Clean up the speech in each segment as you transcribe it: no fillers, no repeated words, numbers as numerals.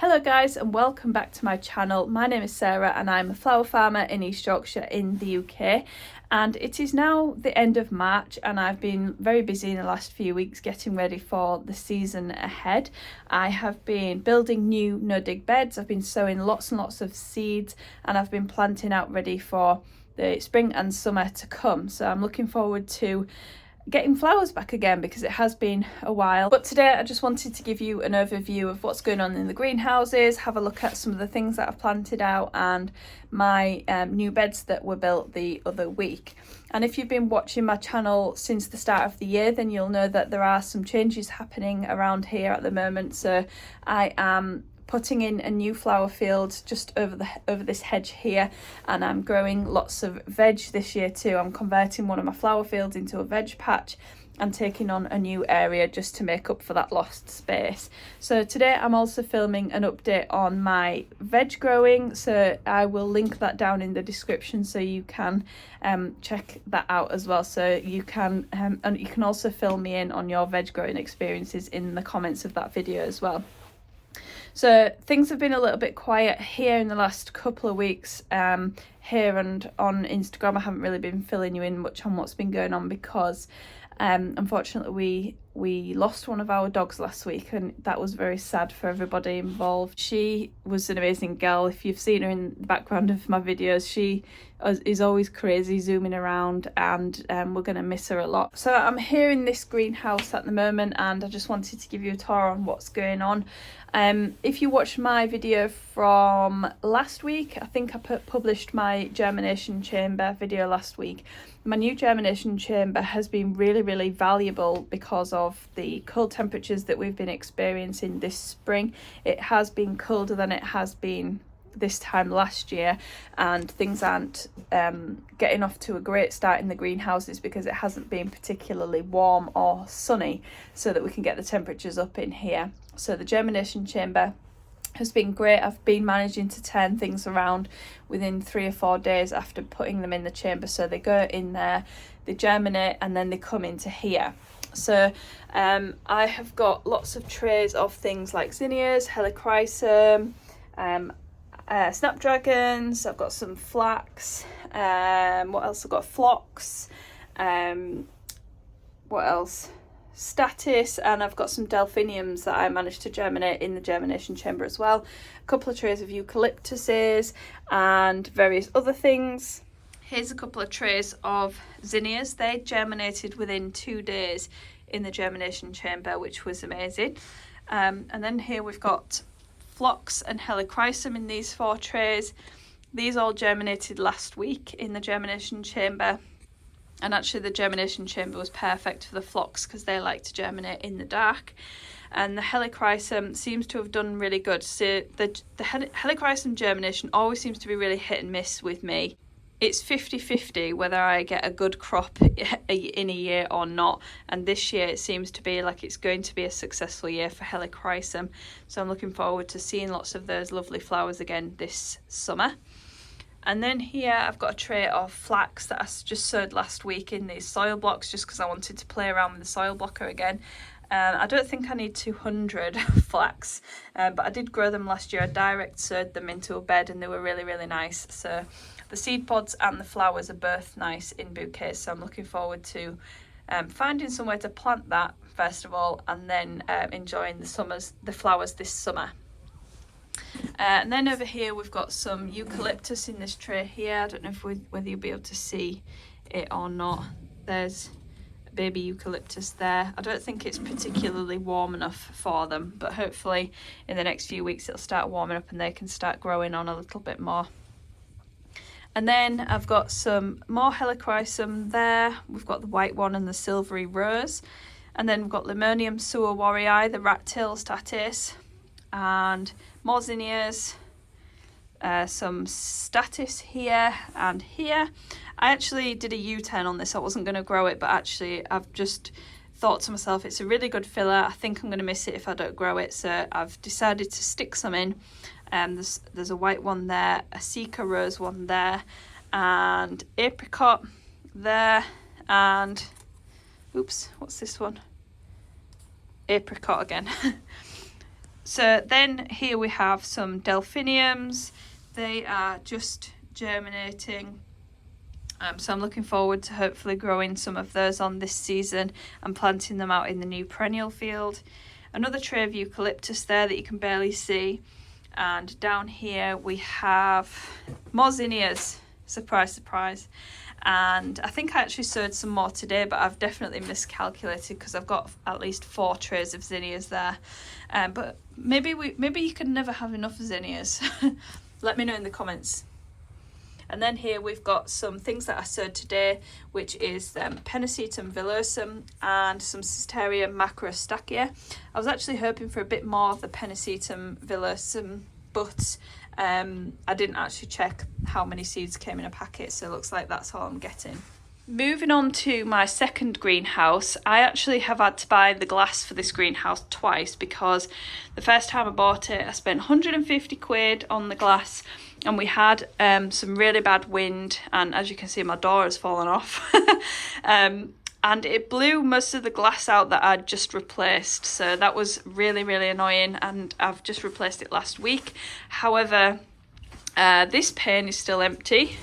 Hello guys and welcome back to my channel. My name is Sarah and I'm a flower farmer in East Yorkshire in the UK, and it is now the end of March and I've been very busy in the last few weeks getting ready for the season ahead. I have been building new no-dig beds, I've been sowing lots and lots of seeds, and I've been planting out ready for the spring and summer to come. So I'm looking forward to getting flowers back again because it has been a while. But today I just wanted to give you an overview of what's going on in the greenhouses, have a look at some of the things that I've planted out and my new beds that were built the other week. And if you've been watching my channel since the start of the year, then you'll know that there are some changes happening around here at the moment. So I am putting in a new flower field just over this hedge here, and I'm growing lots of veg this year too. I'm converting one of my flower fields into a veg patch and taking on a new area just to make up for that lost space. So today I'm also filming an update on my veg growing, so I will link that down in the description so you can check that out as well. So you can and you can also fill me in on your veg growing experiences in the comments of that video as well. So things have been a little bit quiet here in the last couple of weeks. Here and on Instagram I haven't really been filling you in much on what's been going on because unfortunately we lost one of our dogs last week, and that was very sad for everybody involved. She was an amazing girl. If you've seen her in the background of my videos, she is always crazy zooming around, and we're going to miss her a lot. So I'm here in this greenhouse at the moment and I just wanted to give you a tour on what's going on. If you watched my video from last week, I think I published my germination chamber video last week. My new germination chamber has been really valuable because of the cold temperatures that we've been experiencing this spring. It has been colder than it has been this time last year, and things aren't getting off to a great start in the greenhouses because it hasn't been particularly warm or sunny so that we can get the temperatures up in here. So the germination chamber has been great. I've been managing to turn things around within 3 or 4 days after putting them in the chamber. So they go in there, they germinate, and then they come into here. So I have got lots of trays of things like zinnias, helichrysum, snapdragons. I've got some flax. What else? I've got phlox. What else? Statice, and I've got some delphiniums that I managed to germinate in the germination chamber as well. A couple of trays of eucalyptuses and various other things. Here's a couple of trays of zinnias. They germinated within 2 days in the germination chamber, which was amazing. And then here we've got phlox and helichrysum in these 4 trays. These all germinated last week in the germination chamber. And actually the germination chamber was perfect for the phlox because they like to germinate in the dark. And the helichrysum seems to have done really good. So the helichrysum germination always seems to be really hit and miss with me. It's 50-50 whether I get a good crop in a year or not. And this year it seems to be like it's going to be a successful year for helichrysum. So I'm looking forward to seeing lots of those lovely flowers again this summer. And then here I've got a tray of flax that I just sowed last week in these soil blocks just because I wanted to play around with the soil blocker again. I don't think I need 200 flax, but I did grow them last year. I direct sowed them into a bed and they were really nice. So the seed pods and the flowers are both nice in bouquets, so I'm looking forward to finding somewhere to plant that first of all, and then enjoying the flowers this summer. And then over here we've got some eucalyptus in this tray here. I don't know whether you'll be able to see it or not. There's a baby eucalyptus there. I don't think it's particularly warm enough for them, but hopefully in the next few weeks it'll start warming up and they can start growing on a little bit more. And then I've got some more helichrysum there. We've got the white one and the silvery rose. And then we've got Limonium suawarrii, the rat-tail statice, and more zinnias, some statice here and here. I actually did a U-turn on this. I wasn't going to grow it, but actually I've just thought to myself it's a really good filler. I think I'm going to miss it if I don't grow it, so I've decided to stick some in. There's a white one there, a Sika rose one there, and apricot there, and oops, what's this one? Apricot again. So then here we have some delphiniums. They are just germinating. So I'm looking forward to hopefully growing some of those on this season and planting them out in the new perennial field. Another tray of eucalyptus there that you can barely see. And down here we have more zinnias. Surprise, surprise. And I think I actually sowed some more today, but I've definitely miscalculated because I've got at least 4 trays of zinnias there. But maybe you can never have enough zinnias. Let me know in the comments. And then here we've got some things that I sowed today, which is Pennisetum villosum and some Cisteria macrostachya. I was actually hoping for a bit more of the Pennisetum villosum, but I didn't actually check how many seeds came in a packet, so it looks like that's all I'm getting. Moving on to my second greenhouse, I actually have had to buy the glass for this greenhouse twice because the first time I bought it, I spent 150 quid on the glass, and we had some really bad wind, and as you can see my door has fallen off. And it blew most of the glass out that I'd just replaced, so that was really, really annoying, and I've just replaced it last week. However, this pane is still empty,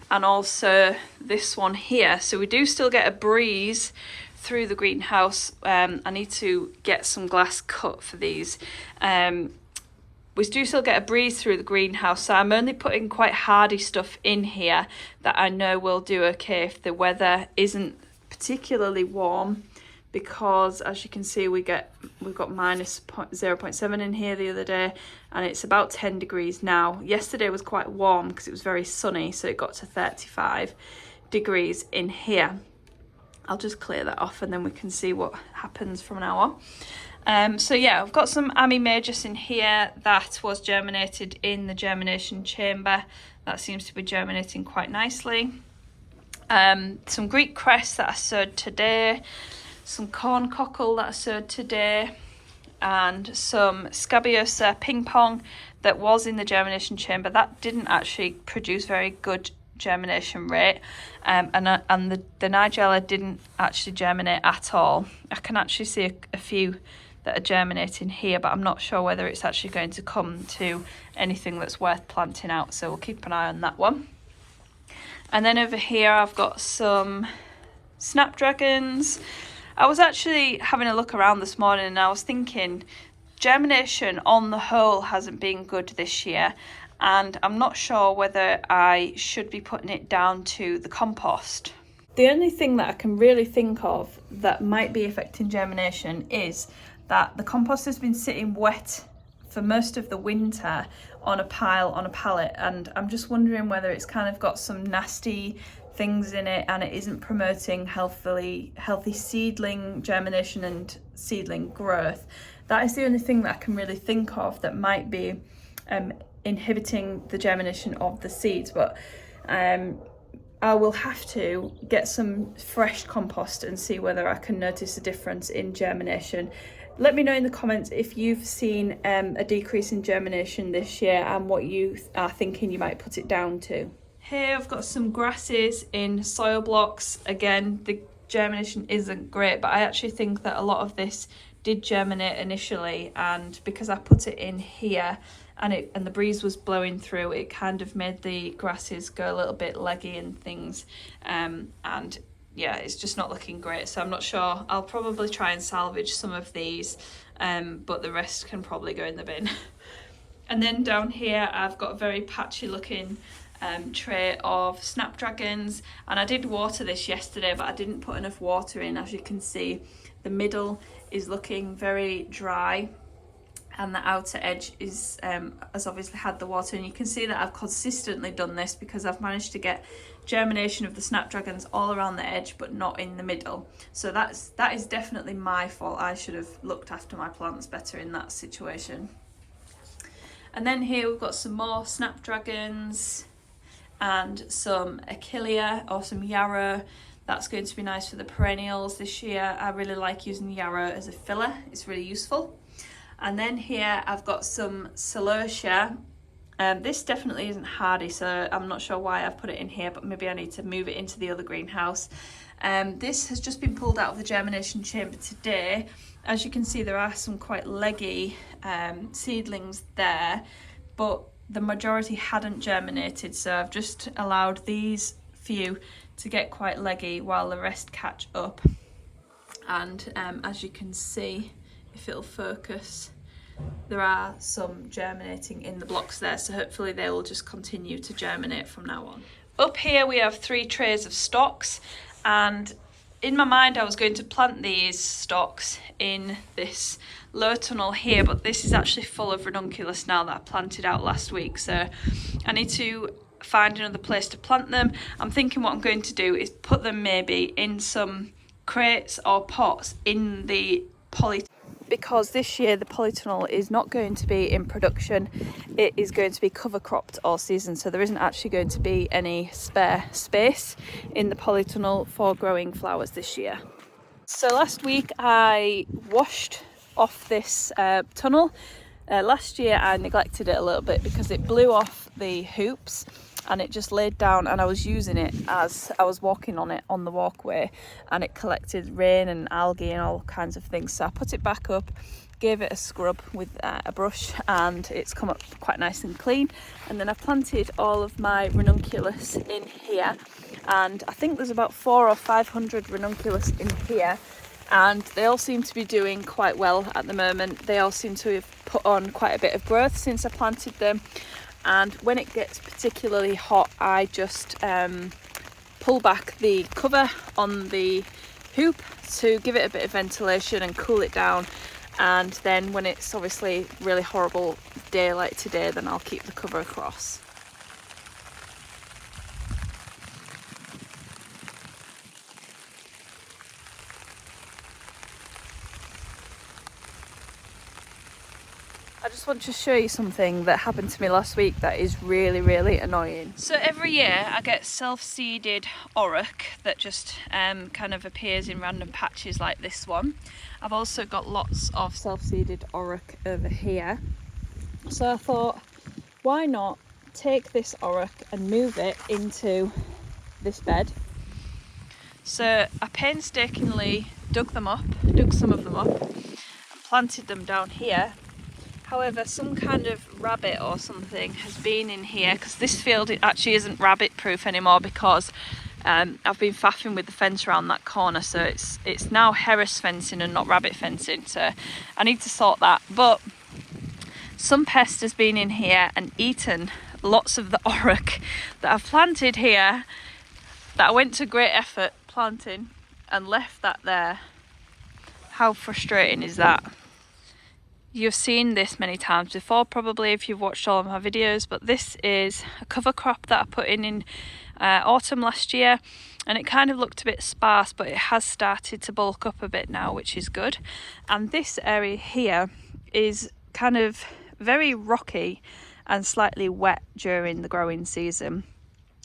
and also this one here, so we do still get a breeze through the greenhouse. I need to get some glass cut for these. We do still get a breeze through the greenhouse, so I'm only putting quite hardy stuff in here that I know will do okay if the weather isn't particularly warm, because as you can see we've got minus 0.7 in here the other day, and it's about 10 degrees now. Yesterday was quite warm because it was very sunny, so it got to 35 degrees in here. I'll just clear that off and then we can see what happens from now on. So yeah, I've got some Ami Majus in here that was germinated in the germination chamber. That seems to be germinating quite nicely. Some Greek cress that I sowed today, some corn cockle that I sowed today, and some Scabiosa ping pong that was in the germination chamber. That didn't actually produce very good germination rate, and the Nigella didn't actually germinate at all. I can actually see a few that are germinating here, but I'm not sure whether it's actually going to come to anything that's worth planting out, so we'll keep an eye on that one. And then over here I've got some snapdragons. I was actually having a look around this morning and I was thinking germination on the whole hasn't been good this year, and I'm not sure whether I should be putting it down to the compost. The only thing that I can really think of that might be affecting germination is that the compost has been sitting wet for most of the winter on a pile on a pallet, and I'm just wondering whether it's kind of got some nasty things in it and it isn't promoting healthy seedling germination and seedling growth. That is the only thing that I can really think of that might be inhibiting the germination of the seeds, but I will have to get some fresh compost and see whether I can notice a difference in germination. Let me know in the comments if you've seen a decrease in germination this year and what you are thinking you might put it down to. Here I've got some grasses in soil blocks. Again, the germination isn't great, but I actually think that a lot of this did germinate initially, and because I put it in here and the breeze was blowing through, it kind of made the grasses go a little bit leggy and things, and yeah, it's just not looking great, so I'm not sure. I'll probably try and salvage some of these, but the rest can probably go in the bin. And then down here I've got a very patchy looking tray of snapdragons, and I did water this yesterday, but I didn't put enough water in. As you can see, the middle is looking very dry and the outer edge is has obviously had the water, and you can see that I've consistently done this because I've managed to get germination of the snapdragons all around the edge but not in the middle. So that is definitely my fault. I should have looked after my plants better in that situation. And then here we've got some more snapdragons and some Achillea or some yarrow. That's going to be nice for the perennials this year. I really like using yarrow as a filler, it's really useful. And then here I've got some celosia This definitely isn't hardy, so I'm not sure why I've put it in here, but maybe I need to move it into the other greenhouse. This has just been pulled out of the germination chamber today. As you can see, there are some quite leggy seedlings there, but the majority hadn't germinated, so I've just allowed these few to get quite leggy while the rest catch up. And as you can see, if it'll focus, there are some germinating in the blocks there, so hopefully they will just continue to germinate from now on. Up here we have 3 trays of stalks, and in my mind I was going to plant these stalks in this low tunnel here, but this is actually full of ranunculus now that I planted out last week, so I need to find another place to plant them. I'm thinking what I'm going to do is put them maybe in some crates or pots in the polytunnel, because this year the polytunnel is not going to be in production. It is going to be cover cropped all season, so there isn't actually going to be any spare space in the polytunnel for growing flowers this year. So last week I washed off this tunnel. Last year I neglected it a little bit because it blew off the hoops and it just laid down, and I was using it as I was walking on it on the walkway, and it collected rain and algae and all kinds of things. So I put it back up, gave it a scrub with a brush, and it's come up quite nice and clean. And then I planted all of my ranunculus in here, and I think there's about 400 or 500 ranunculus in here, and they all seem to be doing quite well at the moment. They all seem to have put on quite a bit of growth since I planted them. And when it gets particularly hot, I just pull back the cover on the hoop to give it a bit of ventilation and cool it down. And then when it's obviously really horrible day like today, then I'll keep the cover across. I just want to show you something that happened to me last week that is really annoying. So every year I get self-seeded auroch that just kind of appears in random patches like this one. I've also got lots of self-seeded auroch over here. So I thought, why not take this auroch and move it into this bed. So I painstakingly dug some of them up and planted them down here. However, some kind of rabbit or something has been in here, because this field it actually isn't rabbit proof anymore, because I've been faffing with the fence around that corner, so it's now Harris fencing and not rabbit fencing, so I need to sort that. But some pest has been in here and eaten lots of the auroch that I've planted here, that I went to great effort planting, and left that there. How frustrating is that? You've seen this many times before probably if you've watched all of my videos, but this is a cover crop that I put in autumn last year, and it kind of looked a bit sparse, but it has started to bulk up a bit now, which is good. And this area here is kind of very rocky and slightly wet during the growing season.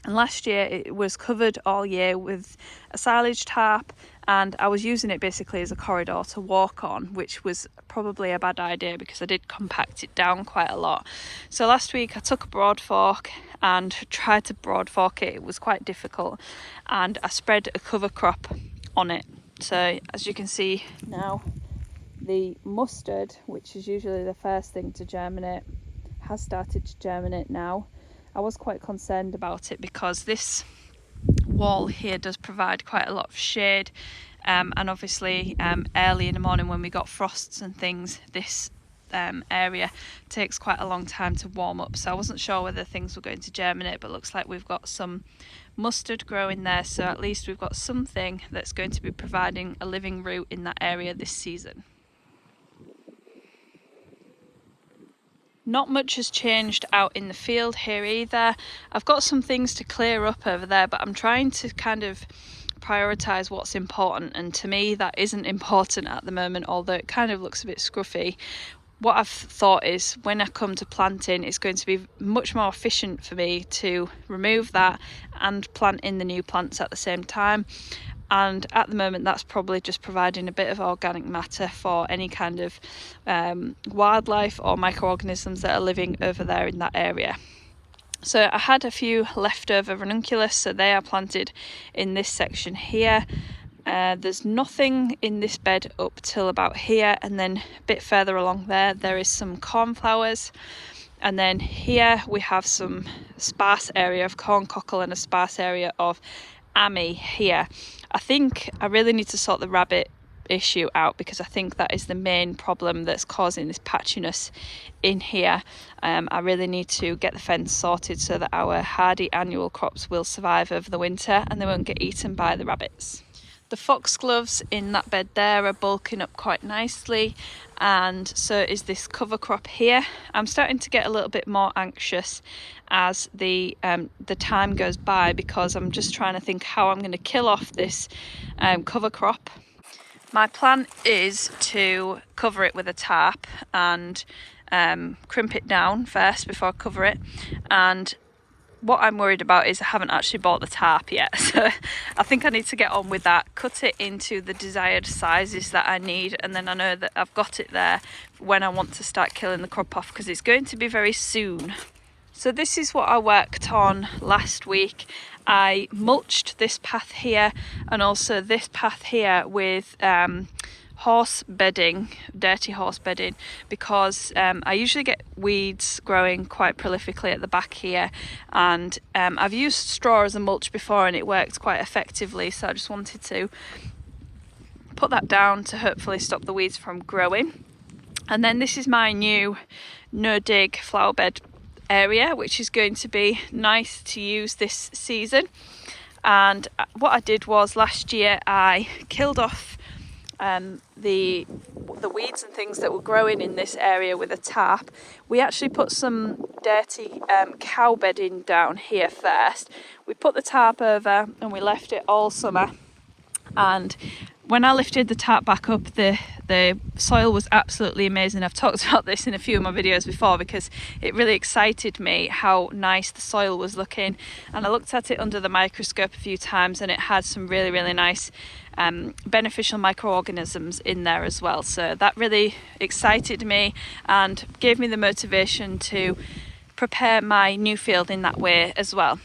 And last year it was covered all year with a silage tarp, and I was using it basically as a corridor to walk on, which was probably a bad idea because I did compact it down quite a lot. So last week I took a broad fork and tried to broad fork it. It was quite difficult, and I spread a cover crop on it. So as you can see now, the mustard, which is usually the first thing to germinate, has started to germinate now. I was quite concerned about it because this wall here does provide quite a lot of shade, and obviously early in the morning when we got frosts and things, this area takes quite a long time to warm up, so I wasn't sure whether things were going to germinate, but looks like we've got some mustard growing there, so at least we've got something that's going to be providing a living root in that area this season. Not much has changed out in the field here either. I've got some things to clear up over there, but I'm trying to kind of prioritise what's important, and to me that isn't important at the moment, although it kind of looks a bit scruffy. What I've thought is when I come to planting, it's going to be much more efficient for me to remove that and plant in the new plants at the same time. and at the moment that's probably just providing a bit of organic matter for any kind of wildlife or microorganisms that are living over there in that area. So I had a few leftover ranunculus, so they are planted in this section here. There's nothing in this bed up till about here, and then a bit further along there is some cornflowers, and then here we have some sparse area of corn cockle and a sparse area of ammi here. I think I really need to sort the rabbit issue out, because I think that is the main problem that's causing this patchiness in here. I really need to get the fence sorted so that our hardy annual crops will survive over the winter and they won't get eaten by the rabbits. The foxgloves in that bed there are bulking up quite nicely, and so is this cover crop here. I'm starting to get a little bit more anxious as the time goes by, because I'm just trying to think how I'm going to kill off this cover crop. My plan is to cover it with a tarp and crimp it down first before I cover it, and what I'm worried about is I haven't actually bought the tarp yet, so I think I need to get on with that, cut it into the desired sizes that I need, and then I know that I've got it there when I want to start killing the crop off, because it's going to be very soon. So this is what I worked on last week. I mulched this path here and also this path here with horse bedding, dirty horse bedding, because I usually get weeds growing quite prolifically at the back here, and I've used straw as a mulch before and it worked quite effectively, so I just wanted to put that down to hopefully stop the weeds from growing. And then this is my new no-dig flower bed area, which is going to be nice to use this season. And what I did was last year I killed off the weeds and things that were growing in this area with a tarp. We actually put some dirty cow bedding down here first. We put the tarp over and we left it all summer, and when I lifted the tarp back up, the soil was absolutely amazing. I've talked about this in a few of my videos before because it really excited me how nice the soil was looking, and I looked at it under the microscope a few times and it had some really, really nice beneficial microorganisms in there as well. So that really excited me and gave me the motivation to prepare my new field in that way as well.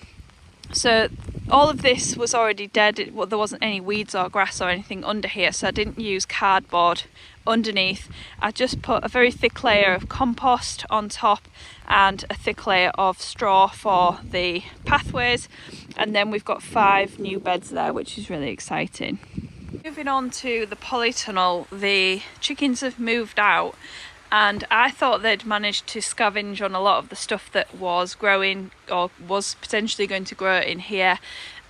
So all of this was already dead. There wasn't any weeds or grass or anything under here, so I didn't use cardboard underneath. I just put a very thick layer of compost on top and a thick layer of straw for the pathways, and then we've got 5 new beds there, which is really exciting. Moving on to the polytunnel, the chickens have moved out, and I thought they'd managed to scavenge on a lot of the stuff that was growing or was potentially going to grow in here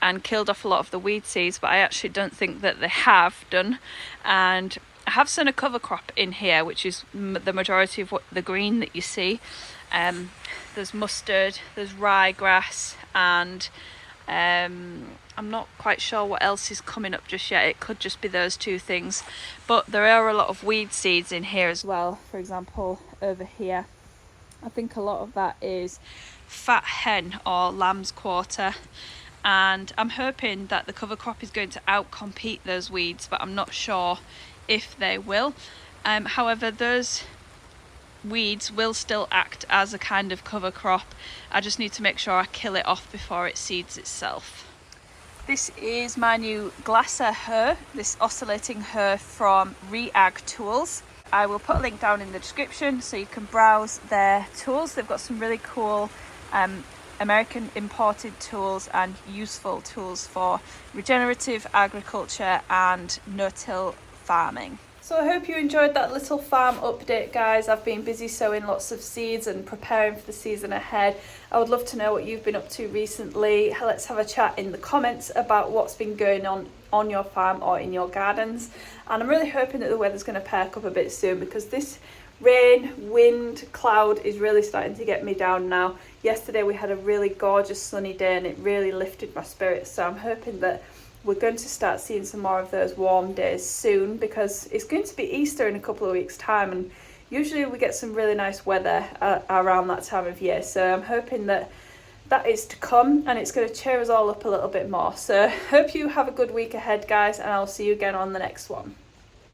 and killed off a lot of the weed seeds, but I actually don't think that they have done. And I have sown a cover crop in here, which is the majority of the green that you see. There's mustard, there's ryegrass, and I'm not quite sure what else is coming up just yet. It could just be those 2 things, but there are a lot of weed seeds in here as well. For example, over here, I think a lot of that is fat hen or lamb's quarter, and I'm hoping that the cover crop is going to outcompete those weeds, but I'm not sure if they will. However, those weeds will still act as a kind of cover crop. I just need to make sure I kill it off before it seeds itself. This is my new glasser hoe, this oscillating hoe from Reag Tools. I will put a link down in the description so you can browse their tools. They've got some really cool American imported tools and useful tools for regenerative agriculture and no-till farming. So I hope you enjoyed that little farm update, guys. I've been busy sowing lots of seeds and preparing for the season ahead. I would love to know what you've been up to recently. Let's have a chat in the comments about what's been going on your farm or in your gardens. And I'm really hoping that the weather's going to perk up a bit soon, because this rain, wind, cloud is really starting to get me down now. Yesterday we had a really gorgeous sunny day and it really lifted my spirits, so I'm hoping that we're going to start seeing some more of those warm days soon, because it's going to be Easter in a couple of weeks' time, and usually we get some really nice weather around that time of year. So I'm hoping that that is to come, and it's going to cheer us all up a little bit more. So hope you have a good week ahead, guys, and I'll see you again on the next one.